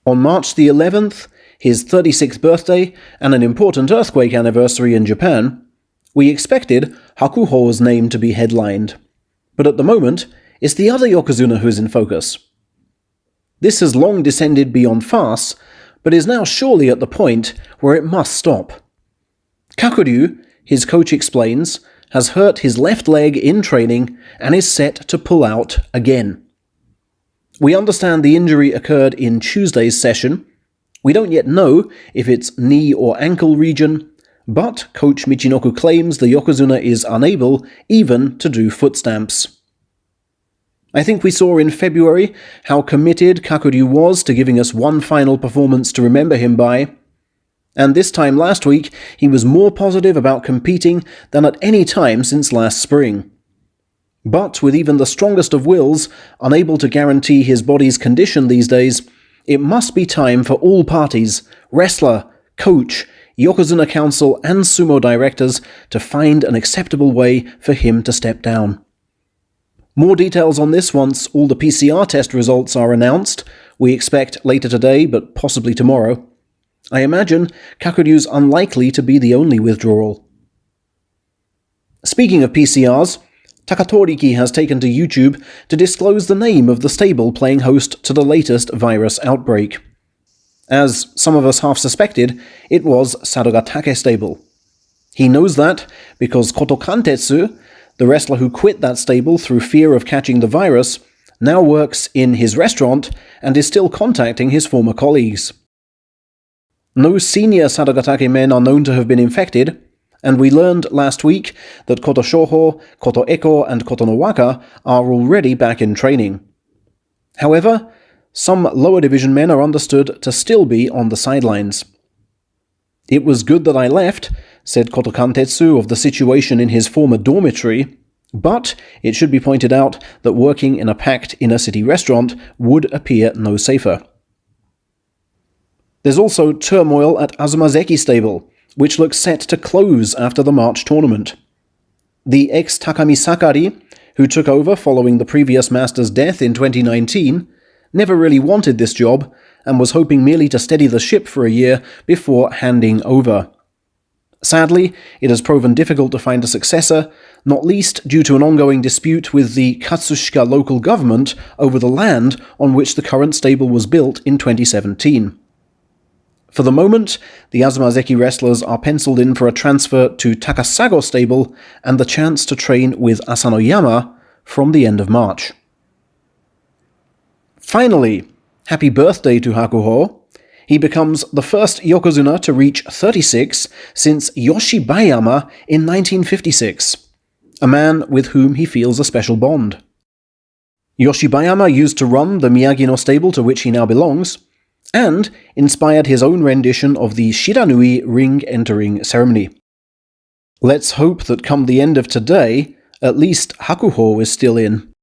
On March the 11th, his 36th birthday and an important earthquake anniversary in Japan, we expected Hakuho's name to be headlined. But at the moment, it's the other yokozuna who's in focus. This has long descended beyond farce, but is now surely at the point where it must stop. Kakuryu, his coach explains, has hurt his left leg in training and is set to pull out again. We understand the injury occurred in Tuesday's session. We don't yet know if it's knee or ankle region, but Coach Michinoku claims the yokozuna is unable even to do foot stamps. I think we saw in February how committed Kakuryu was to giving us one final performance to remember him by, and this time last week he was more positive about competing than at any time since last spring. But with even the strongest of wills unable to guarantee his body's condition these days, it must be time for all parties, wrestler, coach, yokozuna council and sumo directors to find an acceptable way for him to step down. More details on this once all the PCR test results are announced, we expect later today but possibly tomorrow. I imagine Kakuryu's unlikely to be the only withdrawal. Speaking of PCRs, Takatoriki has taken to YouTube to disclose the name of the stable playing host to the latest virus outbreak. As some of us half suspected, it was Sarugatake Stable. He knows that because Koto Kantetsu, the wrestler who quit that stable through fear of catching the virus, now works in his restaurant and is still contacting his former colleagues. No senior Sarugatake men are known to have been infected, and we learned last week that Koto Shoho, Koto Eko and Koto Nowaka are already back in training. However, some lower division men are understood to still be on the sidelines. "It was good that I left," said Koto Kantetsu of the situation in his former dormitory, but it should be pointed out that working in a packed inner-city restaurant would appear no safer. There's also turmoil at Azumazeki Stable, which looks set to close after the March tournament. The ex-Takami Sakari, who took over following the previous master's death in 2019, never really wanted this job and was hoping merely to steady the ship for a year before handing over. Sadly, it has proven difficult to find a successor, not least due to an ongoing dispute with the Katsushika local government over the land on which the current stable was built in 2017. For the moment, the Azumazeki wrestlers are penciled in for a transfer to Takasago Stable and the chance to train with Asanoyama from the end of March. Finally, happy birthday to Hakuho. He becomes the first yokozuna to reach 36 since Yoshibayama in 1956, a man with whom he feels a special bond. Yoshibayama used to run the Miyagi-no stable to which he now belongs, and inspired his own rendition of the Shiranui ring entering ceremony. Let's hope that come the end of today, at least Hakuho is still in.